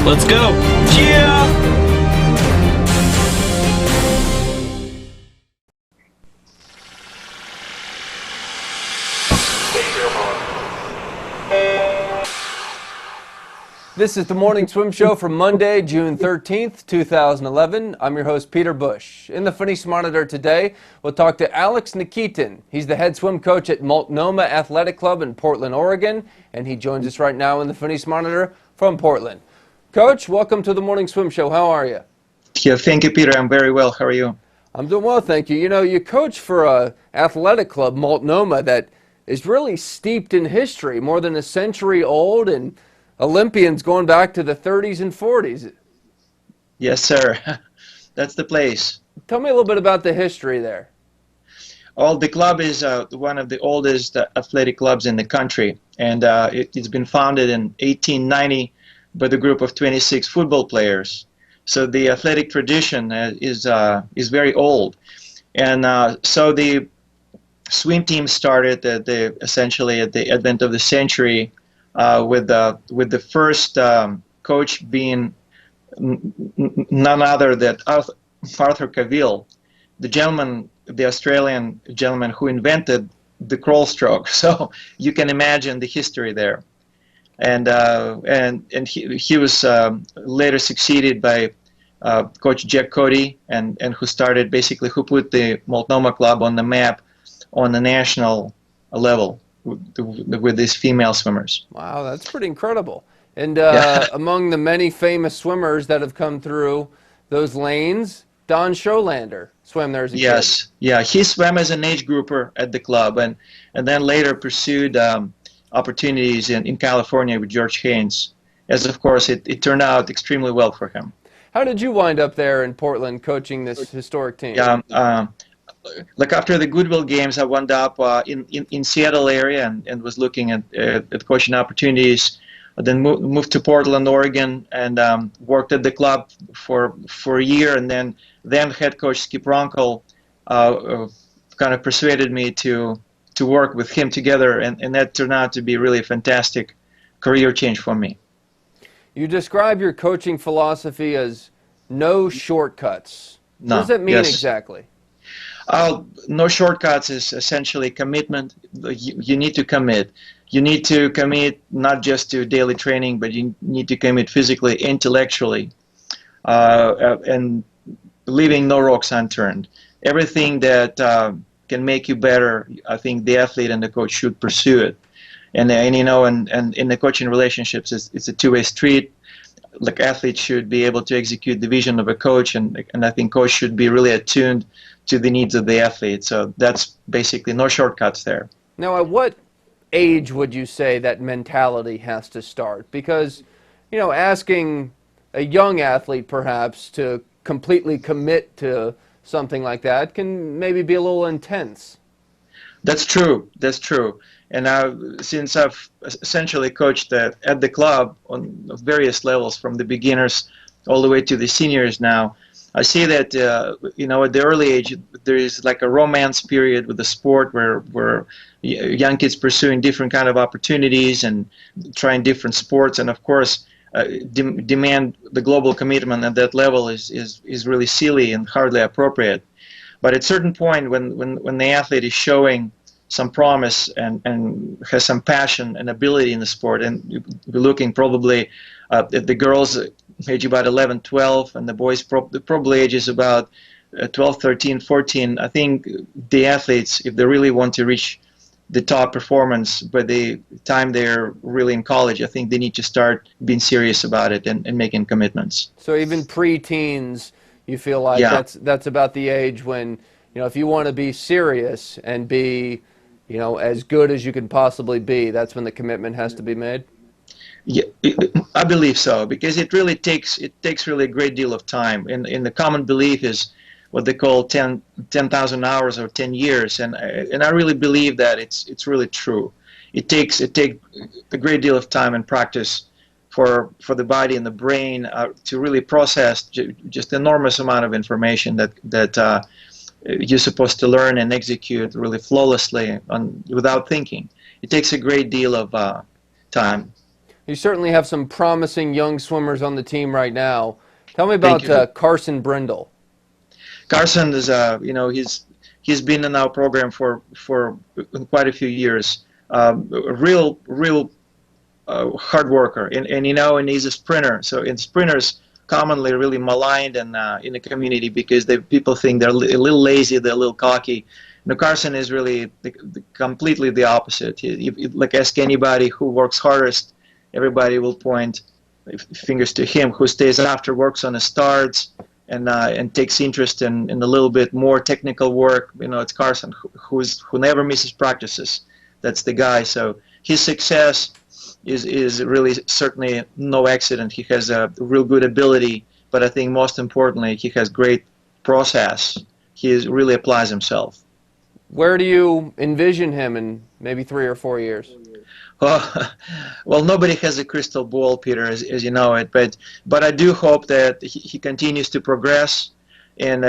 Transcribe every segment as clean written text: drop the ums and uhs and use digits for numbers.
Let's go. Cheer! This is the Morning Swim Show for Monday, June 13th, 2011. I'm your host, Peter Bush. In the Finnish Monitor today, we'll talk to Alex Nikitin. He's the head swim coach at Multnomah Athletic Club in Portland, Oregon, and he joins us right now in the Finnish Monitor from Portland. Coach, welcome to the Morning Swim Show. How are you? Yeah, thank you, Peter. I'm very well. How are you? I'm doing well, thank you. You know, you coach for a athletic club, Multnomah, that is really steeped in history, more than a century old, and Olympians going back to the 30s and 40s. Yes, sir. That's the place. Tell me a little bit about the history there. Well, the club is one of the oldest athletic clubs in the country, and it's been founded in 1890 by the group of 26 football players. So the athletic tradition is very old, and so the swim team started essentially at the advent of the century. With the first coach being none other than Arthur Cavill, the Australian gentleman who invented the crawl stroke. So you can imagine the history there, and he was later succeeded by Coach Jack Cody, and who put the Multnomah Club on the map on the national level with these female swimmers. Wow, that's pretty incredible. And Yeah. among the many famous swimmers that have come through those lanes, Don Scholander swam there as a kid. Yes, yeah, he swam as an age grouper at the club, and then later pursued opportunities in California with George Haynes, as of course it turned out extremely well for him. How did you wind up there in Portland coaching this historic team? Yeah, like after the Goodwill games, I wound up in Seattle area and was looking at coaching opportunities. I then moved to Portland, Oregon, and worked at the club for a year, and then head coach Skip Ronkel kind of persuaded me to work with him together, and that turned out to be really a fantastic career change for me. You describe your coaching philosophy as no shortcuts. No, what does that mean yes. exactly? No shortcuts is essentially commitment. You need to commit. You need to commit not just to daily training, but you need to commit physically, intellectually, and leaving no rocks unturned. Everything that can make you better, I think the athlete and the coach should pursue it. And in the coaching relationships, it's a two-way street. Like athletes should be able to execute the vision of a coach, and I think coach should be really attuned to the needs of the athlete. So that's basically no shortcuts there. Now, at what age would you say that mentality has to start? Because, you know, asking a young athlete perhaps to completely commit to something like that can maybe be a little intense. That's true. That's true. And since I've essentially coached at the club on various levels, from the beginners all the way to the seniors now, I see that at the early age there is like a romance period with the sport where young kids pursuing different kind of opportunities and trying different sports, and of course demand the global commitment at that level is really silly and hardly appropriate. But at a certain point when the athlete is showing some promise and has some passion and ability in the sport, and we're looking probably at the girls age about 11, 12, and the boys probably ages about 12, 13, 14. I think the athletes, if they really want to reach the top performance by the time they're really in college, I think they need to start being serious about it and making commitments. So even pre-teens, you feel like Yeah. that's about the age when, you know, if you want to be serious and be, you know, as good as you can possibly be, that's when the commitment has to be made? Yeah, I believe so, because it takes really a great deal of time. And the common belief is what they call 10,000 hours or 10 years, and I really believe that it's really true. It takes a great deal of time and practice for the body and the brain to really process just enormous amount of information that you're supposed to learn and execute really flawlessly without thinking. It takes a great deal of time. You certainly have some promising young swimmers on the team right now. Tell me about Carson Brindle. Carson is, he's been in our program for quite a few years. A real hard worker, and he's a sprinter. So, in sprinters commonly really maligned in the community because people think they're a little lazy, they're a little cocky. Carson is really completely the opposite. Like, ask anybody who works hardest, everybody will point fingers to him. Who stays after, works on the starts, and takes interest in a little bit more technical work. It's Carson who never misses practices. That's the guy. So his success is really certainly no accident. He has a real good ability, but I think most importantly, he has great process. He really applies himself. Where do you envision him in maybe 3 or 4 years? Well, nobody has a crystal ball, Peter, as you know it. But I do hope that he continues to progress, and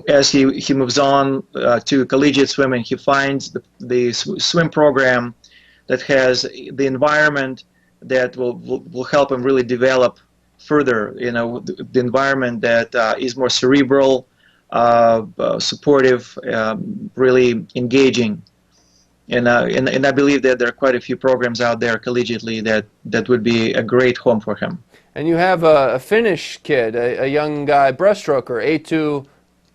as he moves on to collegiate swimming, he finds the swim program that has the environment that will help him really develop further. The environment that is more cerebral, supportive, really engaging. And I believe that there are quite a few programs out there collegiately that would be a great home for him. And you have a Finnish kid, a young guy, breaststroker, A2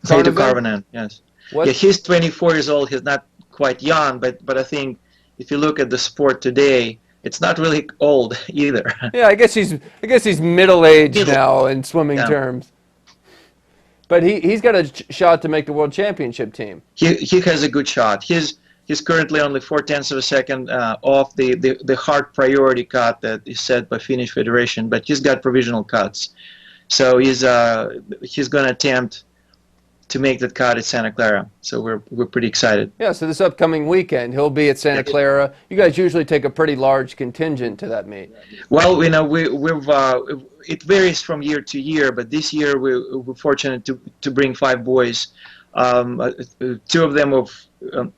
Karvinen, yes. Yeah, he's 24 years old. He's not quite young, but I think if you look at the sport today, it's not really old either. Yeah, I guess he's middle-aged now in swimming terms. But he's got a shot to make the World Championship team. He has a good shot. He's currently only 0.4 of a second off the hard priority cut that is set by Finnish Federation, but he's got provisional cuts. So he's going to attempt to make that cut at Santa Clara. So we're pretty excited. Yeah, so this upcoming weekend, he'll be at Santa Clara. You guys usually take a pretty large contingent to that meet. Well, it varies from year to year, but this year we're fortunate to bring 5 boys. 2 of them of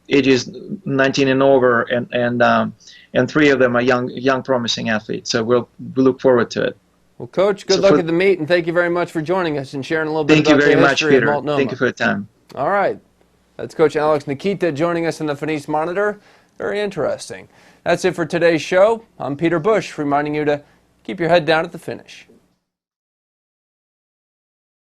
ages 19 and over, and 3 of them are young promising athletes. So we look forward to it. Well, Coach, good luck at the meet, and thank you very much for joining us and sharing a little bit about the history of Multnomah. Thank you for your time. All right. That's Coach Alex Nikitin joining us in the Finnish Monitor. Very interesting. That's it for today's show. I'm Peter Bush, reminding you to keep your head down at the finish.